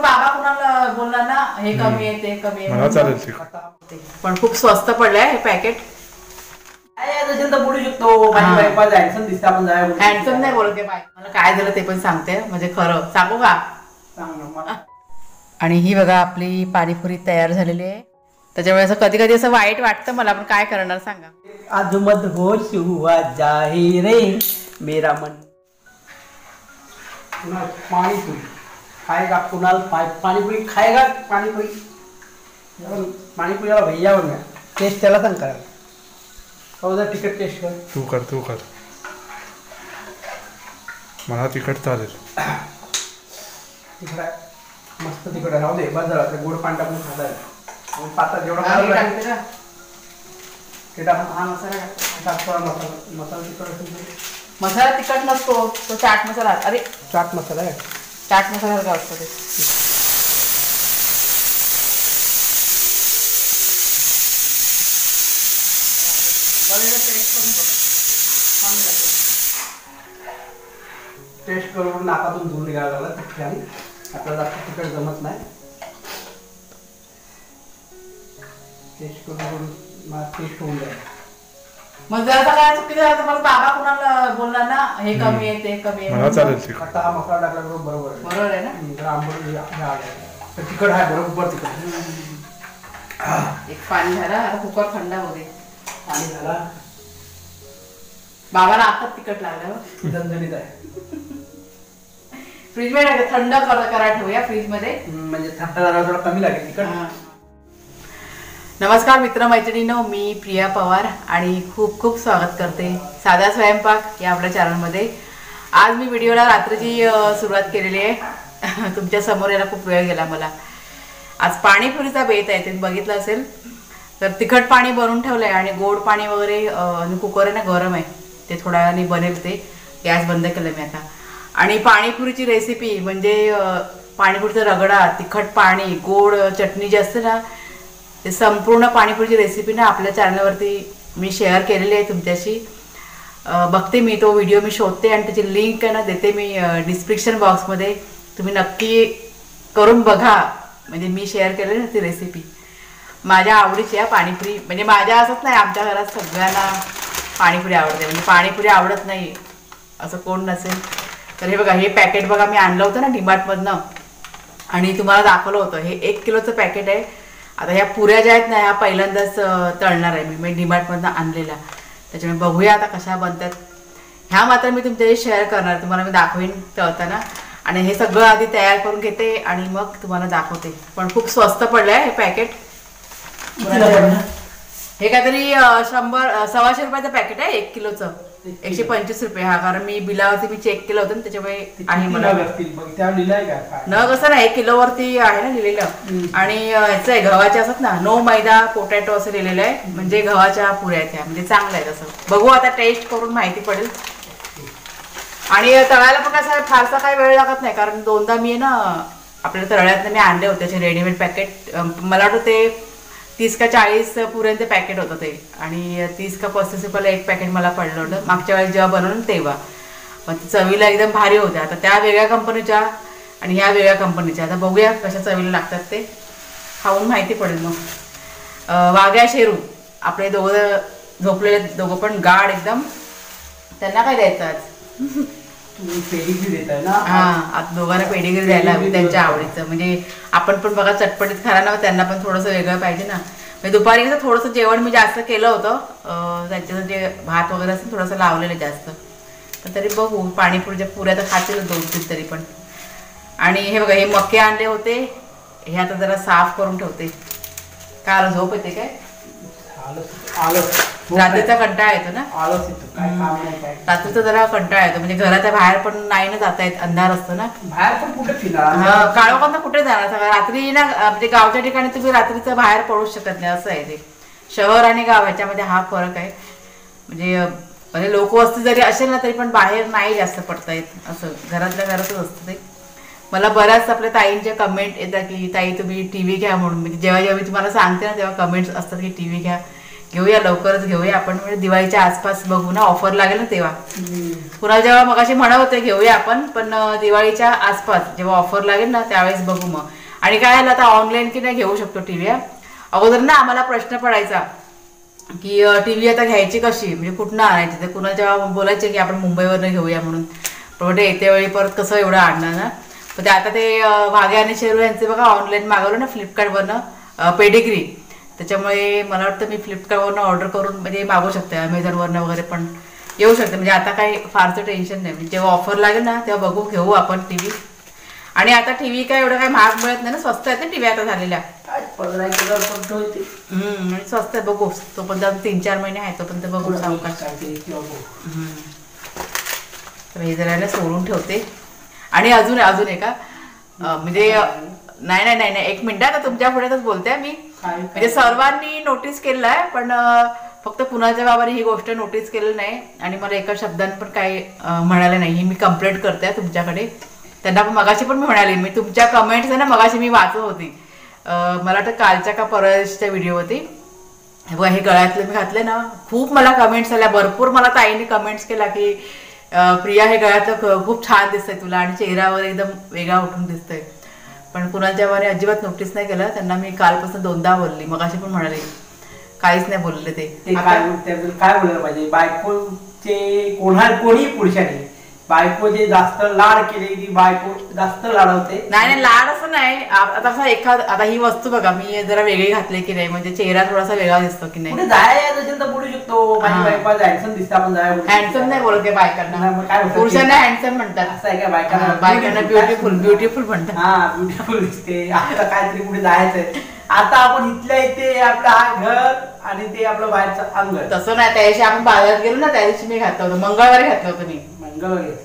बाबा कुणाला बोलला ना हे कमी आहे ते कमी मला चालेल आहे, पण खूप स्वस्त पडलंय हे पॅकेट. बोलू शकतो हँडसम नाही बोलत मला काय झालं ते पण सांगते, म्हणजे खरं सांगू का. आणि ही बघा आपली पाणीपुरी तयार झालेली आहे. त्याच्यामुळे असं कधी कधी असं वाईट वाटतं मला, पण काय करणार सांगा. आज मत होश हुआ जाहिर मेरा मन. पाणीपुरी खाएगा कुणाल, पाणीपुरी खाएगा. पाणीपुरी पाणीपुरी वाला भैया बन गया. टेस्ट त्याला सांग करा. उधर तिखट टेस्ट कर. तू कर मला तिखट चालेल. तिखट मस्त तिखट राहू दे. बस झाला गोड पाणी टाकून खाता येईल. पाता जेवढा मसाला तिखट नसतो तो चाट मसाला. अरे चाट मसाला आहे. चाट मसाला का असतो ते. टेस्ट करून नाकातून धूर निघायला लागला तिखटाने. आपल्याला जास्त तिखट जमत नाही. टेस्ट करून टेस्ट होऊन जाईल. मग जर काय चुकी झालं तर मला बाबा कुणाला बोलला ना हे कमी आहे ते कमी आहे, मला चालेल. आता हा मसाला टाकला बरोबर आहे. बरोबर आहे ना. जर आंबट तिखट आहे बरोबर तिखट. एक पाणी झाला आता कुकर थंड होऊ दे. पाणी झाला. बाबाला आता तिखट लागलं. झणझणीत आहे. फ्रीज मध्ये थंड करा ठेवूया फ्रीज मध्ये, म्हणजे थंड झाल्यावर थोडं कमी लागेल तिखट. नमस्कार मित्र मैत्रिणींनो, मी प्रिया पवार आणि खूप खूप स्वागत करते साधा स्वयंपाक या आपल्या चॅनलमध्ये. आज मी व्हिडिओला रात्रीची सुरुवात केलेली आहे. तुमच्या समोर यायला खूप वेळ गेला मला. आज पाणीपुरीचा बेत आहे, ते बघितलं असेल. तर तिखट पाणी बनवून ठेवलं आहे आणि गोड पाणी वगैरे कुकर आहे ना गरम आहे, ते थोड्या वेळाने बनेल. ते गॅस बंद केलं मी आता. आणि पाणीपुरीची रेसिपी म्हणजे पाणीपुरीचा रगडा, तिखट पाणी, गोड चटणी जी असते ना, ते संपूर्ण पाणीपुरीची रेसिपी ना आपल्या चॅनलवरती मी शेअर केलेली आहे तुमच्याशी. बघते मी तो व्हिडिओ, मी शोधते आणि त्याची लिंक आहे ना देते मी डिस्क्रिप्शन बॉक्समध्ये. तुम्ही नक्की करून बघा. म्हणजे मी शेअर केलेली ना ती रेसिपी माझ्या आवडीची आहे. पाणीपुरी म्हणजे माझ्या असंच नाही, आमच्या घरात सगळ्यांना पाणीपुरी आवडते. म्हणजे पाणीपुरी आवडत नाही असं कोण नसेल. तर हे बघा, हे पॅकेट बघा मी आणलं होतं ना डीमार्टमधनं आणि तुम्हाला दाखवलं होतं. हे 1 किलोचं पॅकेट आहे. आता ह्या पुऱ्या ज्या आहेत ना ह्या पहिल्यांदाच तळणार आहे मी डीमार्टमधनं आणलेल्या. त्याच्यामुळे बघूया आता कशा बनतात. ह्या मात्र मी तुमच्याशी शेअर करणार, तुम्हाला मी दाखवीन तळताना. आणि हे सगळं आधी तयार करून घेते आणि मग तुम्हाला दाखवते. पण खूप स्वस्त पडलं आहे हे पॅकेट. हे काहीतरी 100-125 रुपयाचं पॅकेट आहे 1 किलोचं. 125 रुपये. हा, कारण मी बिलावरती मी चेक केलं होतं त्याच्यामुळे आहे. मला न कसं नाही, 1 किलोवरती आहे ना लिहिलेलं. आणि ह्याचं आहे गव्हाचे असत ना, नो मैदा पोटॅटो असं लिहिलेलं आहे. म्हणजे गव्हाच्या पुऱ्या आहेत ह्या, म्हणजे चांगलं आहे तसं. बघू आता टेस्ट करून माहिती पडेल. आणि तळायला पण कसं फारसा काही वेळ लागत नाही, कारण 2दा मी ना आपल्या तळ्यातनं मी आणले होते त्याचे रेडीमेड पॅकेट. मला वाटतं ते 30 का 40 पुऱ्यांचे पॅकेट होतं ते. आणि 30 का 35 रुपयाला एक पॅकेट मला पडलं होतं मागच्या वेळेस जेव्हा बनवलं तेव्हा. मग चवीला एकदम भारी होत्या. आता त्या वेगळ्या कंपनीच्या आणि ह्या वेगळ्या कंपनीच्या. आता बघूया कशा चवीला लागतात ते, खाऊन माहिती पडेल. मग वाघ्या शेरू आपले दोघं झोपलेले, दोघं पण गाढ एकदम. त्यांना काय द्यायचं आज? पेडिग्री देताय ना. हा, आता दोघांना पेडिग्री द्यायला हवी त्यांच्या आवडीचं. म्हणजे आपण पण बघा चटपटीत खायला ना, त्यांना पण थोडंसं वेगळं पाहिजे ना. म्हणजे दुपारी कसं थोडंसं जेवण मी जास्त केलं होतं, त्यांच्यासाठी भात वगैरे असं थोडंसं लावलेलं जास्त. पण तरी बघू, पाणीपुरीच्या पुऱ्या तर खातील 2-3 तरी पण. आणि हे बघा, हे मके आणले होते, हे आता जरा साफ करून ठेवते. काय झोप येते काय? रात्रीचा कंटाळा येतो ना. रात्रीचा जरा कंटाळा येतो. म्हणजे घराच्या बाहेर पण नाही ना जाता येत, अंधार असतो ना. बाहेर पण कुठे फिरणार, काळोखांना कुठे जाणार सगळं रात्री ना. म्हणजे गावच्या ठिकाणी तुम्ही रात्रीचं बाहेर पडूच शकत नाही, असं आहे ते. शहर आणि गाव ह्याच्यामध्ये हा फरक आहे. म्हणजे लोकवस्ती जरी असेल ना तरी पण बाहेर नाही जास्त पडता येत, असं घरातल्या घरातच असतं ते. मला बऱ्याच आपल्या ताईंच्या कमेंट येतात की ताई तुम्ही TV घ्या म्हणून. म्हणजे जेव्हा जेव्हा मी तुम्हाला सांगते ना तेव्हा कमेंट्स असतात की TV घ्या घेऊया, लवकरच घेऊया आपण. म्हणजे दिवाळीच्या आसपास बघू ना, ऑफर लागेल ना तेव्हा. पुन्हा जेव्हा मगाशी म्हणत होते घेऊया आपण, पण दिवाळीच्या आसपास जेव्हा ऑफर लागेल ना त्यावेळेस बघू मग. आणि काय झालं आता ऑनलाईन की नाही घेऊ शकतो टीव्ही. अगोदर ना आम्हाला प्रश्न पडायचा की टीव्ही आता घ्यायची कशी, म्हणजे कुठनं आणायची. तर कुणाच्या बोलायचे की आपण मुंबईवरनं घेऊया म्हणून, पण येत्या वेळी परत कसं एवढं आणणार ना. पण ते आता ते वाघे आणि शेरू यांचे बघा ऑनलाईन मागवलं ना फ्लिपकार्टवरनं पेडिग्री. त्याच्यामुळे मला वाटतं मी फ्लिपकार्टवरनं ऑर्डर करून म्हणजे मागवू शकते, अमेझॉनवरनं वगैरे पण येऊ शकते. म्हणजे आता काही फारसं टेन्शन नाही. म्हणजे जेव्हा ऑफर लागेल ना तेव्हा बघू, घेऊ आपण टीव्ही. आणि आता टीव्ही काय एवढं काही महाग मिळत नाही ना, स्वस्त आहेत ना टीव्ही आता झालेल्या. आणि स्वस्त आहे, बघू. तो पण 3-4 महिने आहे, तो पण ते बघू सावकाश. तर हे जरा सोडून ठेवते. आणि अजून आहे का म्हणजे नाही 1 मिनिट आता तुमच्या पुढेच बोलते मी. म्हणजे सर्वांनी नोटीस केलेलं आहे, पण फक्त पुण्याच्या बाबाने ही गोष्ट नोटीस केलेली नाही आणि मला एका शब्दाने पण काही म्हणाले नाही. ही मी कंप्लेंट करते तुमच्याकडे. त्यांना पण मगाशी पण मी म्हणाले, मी तुमच्या कमेंट्स आहे ना मगाशी मी वाचत होती. मला वाटतं कालच्या का परवाच्या व्हिडिओ होती. हे गळ्यातलं मी घातले ना, खूप मला कमेंट्स आल्या. भरपूर मला ताईने कमेंट्स केला की प्रिया हे गळ्यातलं खूप छान दिसतंय तुला आणि चेहऱ्यावर एकदम वेगळा उठून दिसतंय. पण कुणाच्या बाबाने अजिबात नोटीस नाही केलं. त्यांना मी कालपासून 2दा बोलली, मगाशी पण म्हणाले, काहीच नाही बोलले. ते काय बोलायला पाहिजे, बायकोचे कोणी पुरुषाने बायकोचे जास्त लाड केले की बायको जास्त लाडवते. नाही लाड असं नाही. आता आता ही वस्तू बघा मी जरा वेगळी घातली की नाही, म्हणजे चेहरा थोडासा वेगळा दिसतो की नाही. जायचं असेल तर बोलू शकतो, माझी बायको हँडसम दिसते, आपण हँडसम नाही बोलत बायकांना, पुरुषांना हँडसम म्हणतात. असं आहे का, बायकांना ब्युटिफुल म्हणतात. हा ब्युटिफुल दिसते. आता काहीतरी कुठे जायचंय, आता आपण इथल्या इथे आपलं हा घर आणि ते आपलं बाहेरचं अंग. तसं नाही, त्या दिवशी आपण बाजारात गेलो ना त्या दिवशी मी घातलं होतं, मंगळवारी घातलं होतं मी. मंगळवारी घेतलं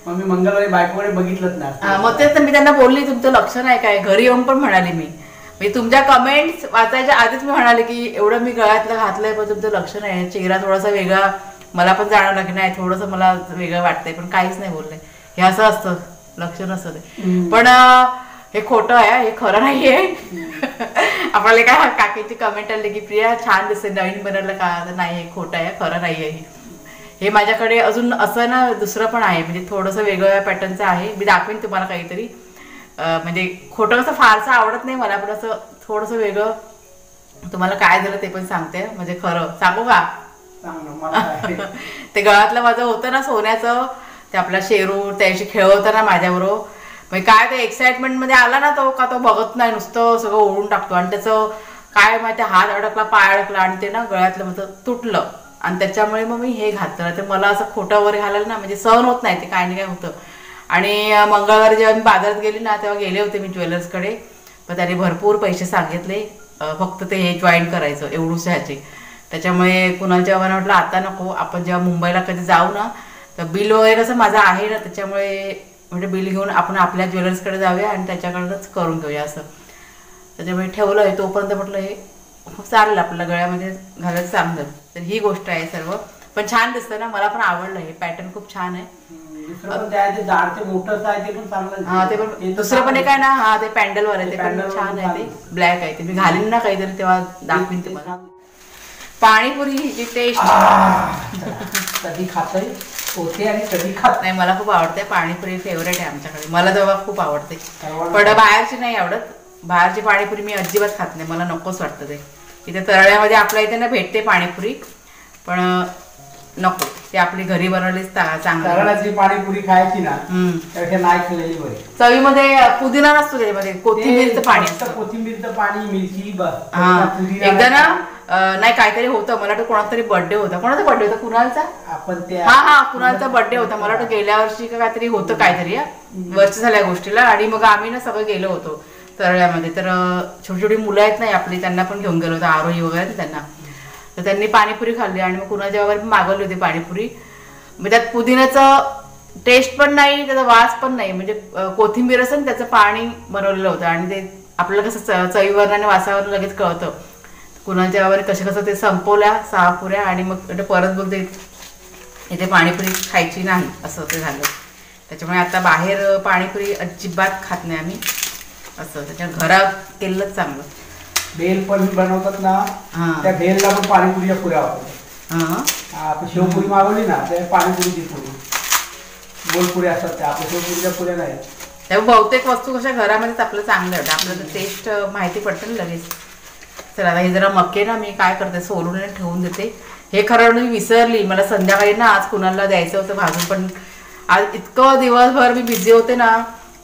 मग मी मंगळवारी बायकोकडे बघितलंच ना. मग तेच मी त्यांना बोलली, तुमचं लक्ष नाही काय. घरी येऊन पण म्हणाली मी, म्हणजे तुमच्या कमेंट्स वाचायच्या आधीच मी म्हणाले की एवढं मी गळ्यातलं घातलंय पण तुमचं लक्ष नाही, चेहरा थोडासा वेगळा. मला पण जाणवलं की नाही थोडंसं मला वेगळं वाटतंय, पण काहीच नाही बोललंय. हे असं असतं, लक्ष नसतं ते. पण हे खोटं आहे, हे खरं नाहीये. आपल्याला काय काकीची कमेंट आली की प्रिया छान दिसते नवीन बनवलं का, नाही हे खोटं आहे, खरं नाहीये. हे माझ्याकडे अजून असं ना दुसरं पण आहे, म्हणजे थोडंसं वेगळ्या पॅटर्नचं आहे. मी दाखवेन तुम्हाला काहीतरी. म्हणजे खोटं कसं फारसं आवडत नाही मला, पण असं थोडंसं वेगळं. तुम्हाला काय झालं ते पण सांगते, म्हणजे खरं सांगू का. ते गळ्यातलं माझं होतं ना सोन्याचं, ते आपला शेरू त्याशी खेळवतं ना माझ्याबरोबर. म्हणजे काय ते एक्साइटमेंट मध्ये आला ना तो, का तो बघत नाही, नुसतं सगळं ओढून टाकतो. आणि त्याचं काय माहिती, हात अडकला, पाय अडकला आणि ते ना गळ्यातलं माझं तुटलं. आणि त्याच्यामुळे मग मी हे घातलं. तर मला असं खोटं वगैरे घालायला ना म्हणजे सहन होत नाही, ते काय नाही काय होतं. आणि मंगळवारी जेव्हा मी बाजारात गेली ना तेव्हा गेले होते मी ज्वेलर्सकडे, पण त्याने भरपूर पैसे सांगितले. फक्त ते हे जॉईन करायचं एवढूच ह्याचे. त्याच्यामुळे कुणाच्या मला म्हटलं आता नको, आपण जेव्हा मुंबईला कधी जाऊ ना तर बिल वगैरे कसं माझं आहे ना, त्याच्यामुळे म्हणजे बिल घेऊन आपण आपल्या ज्वेलर्सकडे जाऊया आणि त्याच्याकडनंच करून घेऊया असं. त्याच्यामुळे ठेवलं आहे तोपर्यंत. म्हटलं हे चालेल आपल्या गळ्यामध्ये घालायचं चांगलं. तर ही गोष्ट आहे सर्व. पण छान दिसतं ना, मला पण आवडलं हे पॅटर्न, खूप छान आहे. हा ते पण दुसरं पण एक आहे ना, हा ते पॅन्डलवर आहे, ते पण छान आहे. ते ब्लॅक आहे, ते मी घालीन ना काहीतरी तेव्हा दाखवीन तुम्हाला. पाणीपुरी ही टेस्ट कधी खातोय होते आणि कधी खात नाही. मला खूप आवडते पाणीपुरी, फेवरेट आहे आमच्याकडे. मला तेव्हा खूप आवडते, पण बाहेरची नाही आवडत. बाहेरची पाणीपुरी मी अजिबात खात नाही, मला नकोच वाटतं ते. इथे तरळ्यामध्ये आपल्या इथे ना भेटते पाणीपुरी, पण नको, ती आपली घरी बनवलीच चांगली. पाणीपुरी खायची ना त्यापेक्षा नाही खाल्लेली बरी. चवीमध्ये पुदिना नसतो त्याच्यामध्ये, कोथिंबीरचं पाणी असतं. कोथिंबीरचं पाणी, मिरची, एकदा ना नाही काहीतरी होतं, मला वाटतं कोणाचा तरी बर्थडे होता. कोणाचा बर्थडे होता, कुणालचा? आपण ते हा कुणालचा बर्थडे होता. मला वाटतं गेल्या वर्षी का काहीतरी होतं काहीतरी, वर्ष झाल्या गोष्टीला. आणि मग आम्ही ना सगळं गेलो होतो तरळ्यामध्ये. तर छोटी छोटी मुलं आहेत नाही आपली, त्यांना पण घेऊन गेलो होतो, आरोही वगैरे त्यांना. तर त्यांनी पाणीपुरी खाल्ली आणि मग कुणाच्या वगैरे मागवली होती पाणीपुरी. मग त्यात पुदिन्याचं टेस्ट पण नाही, त्याचा वास पण नाही, म्हणजे कोथिंबीर असं त्याचं पाणी बनवलेलं होतं. आणि ते आपल्याला कसं चवीवर आणि वासावर लगेच कळतं. कुणाच्या वगैरे कसं ते संपवल्या 6 पुऱ्या आणि मग परत बोलते इथे पाणीपुरी खायची नाही, असं ते झालं. त्याच्यामुळे आता बाहेर पाणीपुरी अजिबात खात नाही आम्ही असं. त्याच्या घरात केलंच चांगलं. भेल पण बनवतात ना, हा. त्या भेलला पण पाणीपुरीच्या पुऱ्या वापरतात. हा आपण शेवपुरी मागवली ना, त्या पाणीपुरीची पुरी गोलपुरी असतात त्या, आपल्या शेवपुरीच्या पुऱ्या नाही. तेव्हा बहुतेक वस्तू कशा घरामध्येच आपलं चांगलं होतं, आपल्याला टेस्ट माहिती पडतं ना लगेच. चला आता हे जरा मके ना मी काय करते सोलून ठेवून देते. हे खरं मी विसरली, मला संध्याकाळी ना आज कुणाला द्यायचं होतं भाजून, पण आज इतकं दिवसभर मी बिझी होते ना,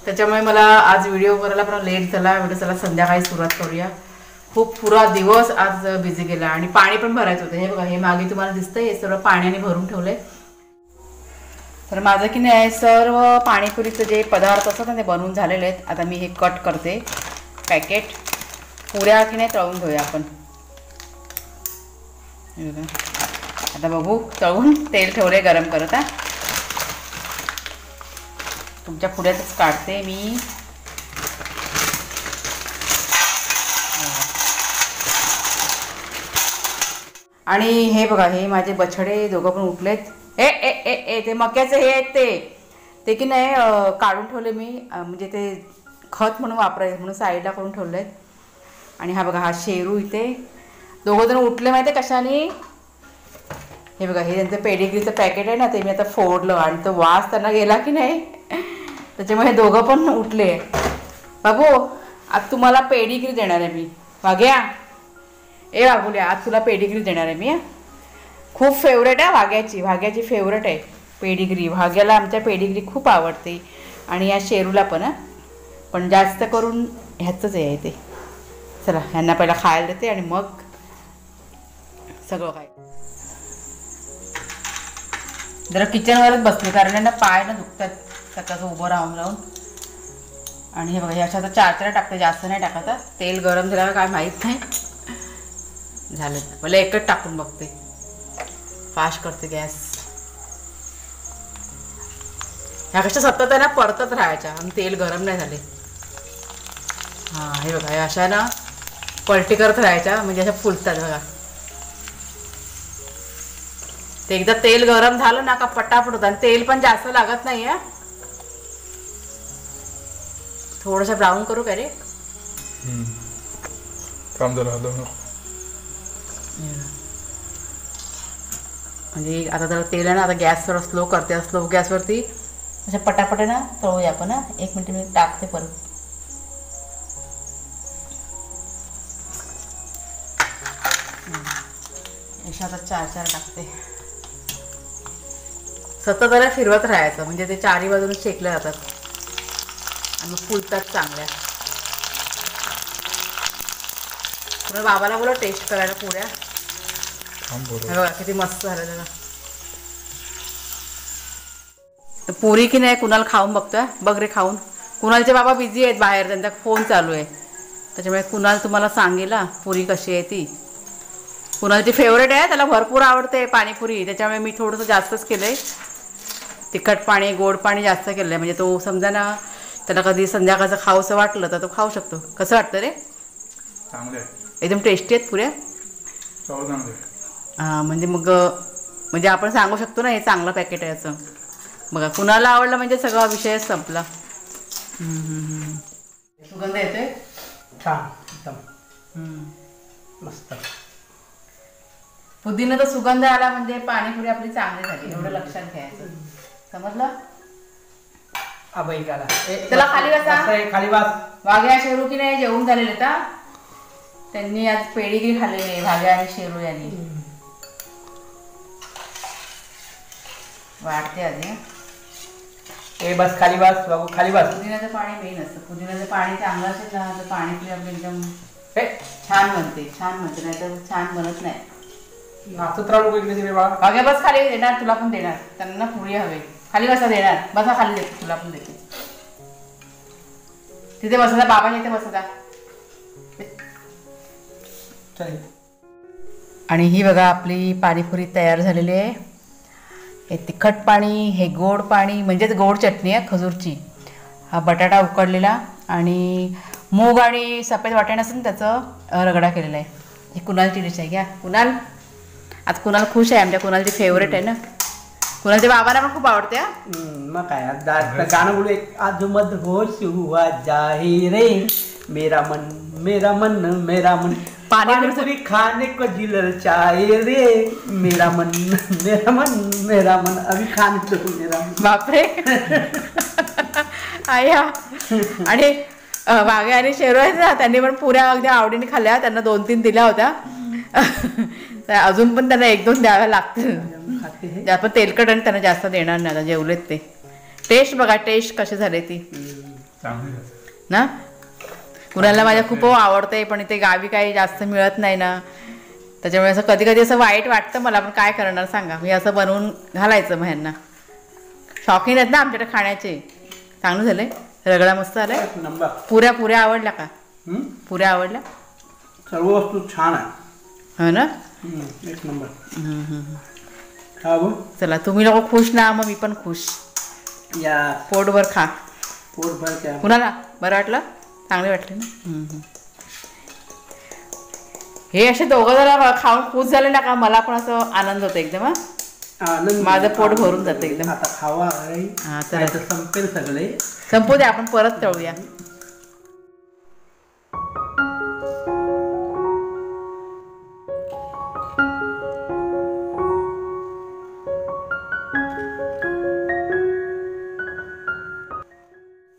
त्याच्यामुळे मला आज व्हिडिओ करायला पण लेट झाला. व्हिडिओ चला संध्याकाळी सुरुवात करूया. खूप पुरा दिवस आज बिझी गेला आणि पाणी पण भरायचं होतं. हे बघा हे मागे तुम्हाला दिसतंय, हे सर्व पाण्याने भरून ठेवलंय. तर माझं की नाही सर्व पाणीपुरीचं जे पदार्थ असतात ना ते बनवून झालेले आहेत. आता मी हे कट करते पॅकेट. पुऱ्या की नाही तळून घेऊया आपण. आता बघू तळून तेल ठेवले गरम करत. तुमच्या पुऱ्यातच काढते मी. आणि हे बघा हे माझे बछडे दोघं पण उठलेत. ए ए ए ए ते मक्याचे हे आहेत ते की नाही काढून ठेवले मी, म्हणजे ते खत म्हणून वापरायचं म्हणून साईडला करून ठेवले आहेत. आणि हा बघा हा शेरू इथे दोघं जण उठले माहिती आहे कशाने. हे बघा हे त्यांचं पेडिग्रीचं पॅकेट आहे ना, ते मी आता फोडलं आणि तो वास त्यांना गेला की नाही, त्याच्यामुळे हे दोघं पण उठले. बाबू आज तुम्हाला पेडिग्री देणार आहे मी. वाघ्या ए वाघुल्या आज तुला पेडिग्री देणार आहे मी. खूप फेवरेट आहे वाघ्याची फेवरेट आहे पेडिग्री. भाग्याला आमच्या पेडिग्री खूप आवडते आणि या शेरूला पण. पण जास्त करून ह्याचंच आहे ते. चला ह्यांना पहिला खायला देते आणि मग सगळं काय. जरा किचनवरच बसले कारण यांना पाय ना दुखतात सकाळचं उभं राहून राहून. आणि हे बघा हे अशा आता 4 टाकते, जास्त नाही टाकायचं. तेल गरम झालं काय माहीत नाही झालं. मला एकच टाकून बघते, फास्ट करते गॅस. ह्या कशा सतत आहे ना परतत राहायच्या आणि तेल गरम नाही झाले. हां हे बघा हे अशा ना पलटी करत राहायच्या म्हणजे अशा फुलतात बघा. ते एकदा तेल गरम झालं ना का पटापट होतं. आणि तेल पण जास्त लागत नाही आहे. थोडंसं ब्राऊन करू का रे. काम झालं म्हणजे आता जरा तेल आहे ना, आता गॅस थोडा स्लो करते. स्लो गॅसवरती अशा पटापट आहे ना तळूया आपण. 1 मिनिट मी टाकते परत. अशा आता 4 टाकते. सतत जरा फिरवत राहायचं म्हणजे ते चारी बाजून शेकल्या जातात आणि फुलतात चांगल्या. तुम्ही बाबाला बोला टेस्ट करायला पुऱ्या. बघा किती मस्त झालं त्याला. तर पुरी की नाही कुणाल खाऊन बघतोय. बघ रे खाऊन. कुणालचे बाबा बिझी आहेत बाहेर, त्यांचा फोन चालू आहे. त्याच्यामुळे कुणाल तुम्हाला सांगेल पुरी कशी आहे ती. कुणालची फेवरेट आहे, त्याला भरपूर आवडते पाणीपुरी. त्याच्यामुळे मी थोडंसं जास्तच केलं आहे. तिखट पाणी गोड पाणी जास्त केलं आहे म्हणजे तो समजा ना त्याला कधी संध्याकाळचं खाऊसं वाटलं तर तो खाऊ शकतो. कसं वाटतं रे. चांगले एकदम टेस्टी आहेत पुऱ्या. हां म्हणजे मग म्हणजे आपण सांगू शकतो ना हे चांगलं पॅकेट आहे असं. बघा कुणाला आवडलं म्हणजे सगळा विषयच संपला. सुगंध येतोय छान एकदम मस्त. पुदिन्याचा सुगंध आला म्हणजे पाणीपुरी आपली चांगली झाली एवढं लक्षात घ्यायचं. समजलं. आबाईकाला त्याला खाली बसा. खाली बस. वाघ्या शेरू की नाही जेवून झालेले का त्यांनी आज पेडिग्री खाल्लेली आहे वाघ्या आणि शेरू यांनी. वाटते आधी ए बस खाली बस बाबू खाली बस. पुदिन्याचं पाणी मेन असतं. पुदिन्याचं पाणी चांगलं असेल ना तर पाणीपुरी आपली एकदम छान बनते. नाही तर छान बनत नाही. नाचत राहू नको इकडे तिकडे बाळा. वाघ्या बस खाली. देणार तुला पण देणार. त्यांना पुरी हवे. खाली बसा देणार. बसा खाली देते तुला पण देते. तिथे बसता बाबाच्या इथे बसता. आणि ही बघा आपली पाणीपुरी तयार झालेली आहे. हे तिखट पाणी, हे गोड पाणी म्हणजेच गोड चटणी आहे खजूरची. हा बटाटा उकडलेला आणि मूग आणि सफेद वाटाणे असून त्याचं रगडा केलेला आहे. ही कुणालची डिश आहे. घ्या कुणाल. आज कुणाल खुश आहे. आमच्या कुणालची फेवरेट आहे ना. कुणालच्या बाबाला पण खूप आवडते. मग काय गाणं बोलू एक. आज मध होश हुआ जाहिर मेरा मन मेरा मन मेरा मन पानीपुरी खाने को जिलर चाहे रे मेरा मन मेरा मन मेरा मन अभी खाने तो मेरा मन. बापरे आया. आणि वाघे आणि शेरू आहेत ना, त्यांनी पण पुऱ्या अगदी आवडीने खाल्ल्या. त्यांना 2-3 दिल्या होत्या. तर अजून पण त्यांना 1-2 द्याव्या लागतील. आपण तेलकट आणि त्यांना जास्त देणार नाही. आता जेवलेत ते. टेस्ट बघा, टेस्ट कशी झाली ती ना. कुणाला माझ्या खूप आवडते, पण इथे गावी काही जास्त मिळत नाही ना, त्याच्यामुळे असं कधी कधी असं वाईट वाटतं मला. पण काय करणार सांगा, मी असं बनवून घालायचं मग ह्यांना. शौकीन आहेत ना आमच्याकडे खाण्याचे. चांगलं झालंय, रगडा मस्त आलाय. नंबर. पुऱ्या आवडल्या का? पुऱ्या आवडल्या, सर्व वस्तू छान आहे. हो ना. एक नंबर. खा गो. चला, तुम्ही लोक खुश ना, मग मी पण खुश. या पोटभर खा. पोटभर क्या. कुणाला बरं वाटलं? चांगले वाटले ना. हे असे दोघं जरा खाऊन खुश झाले ना का, मला पण असं आनंद होतो एकदम. माझं पोट भरून जातं एकदम. आता खावा. हा चला, संपेल सगळे. संपू दे, आपण परत तळूया.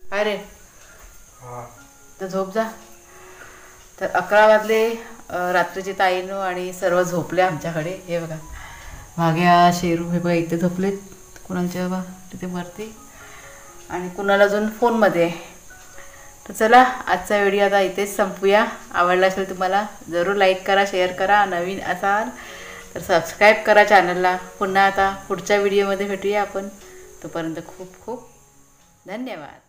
अरे तर झोप जा. तर 11 वाजले रात्रीची. ताईनो आणि सर्व झोपले आमच्याकडे. हे बघा, भाग्या शेरू हे बघा इथे झोपलेत. कुणालच्या बा तिथे वरती, आणि कुणाला अजून फोनमध्ये आहे. तर चला, आजचा व्हिडिओ आता इथेच संपूया. आवडला असेल तुम्हाला जरूर लाईक करा, शेअर करा. नवीन असाल तर सबस्क्राईब करा चॅनलला. पुन्हा आता पुढच्या व्हिडिओमध्ये भेटूया आपण. तोपर्यंत खूप खूप धन्यवाद.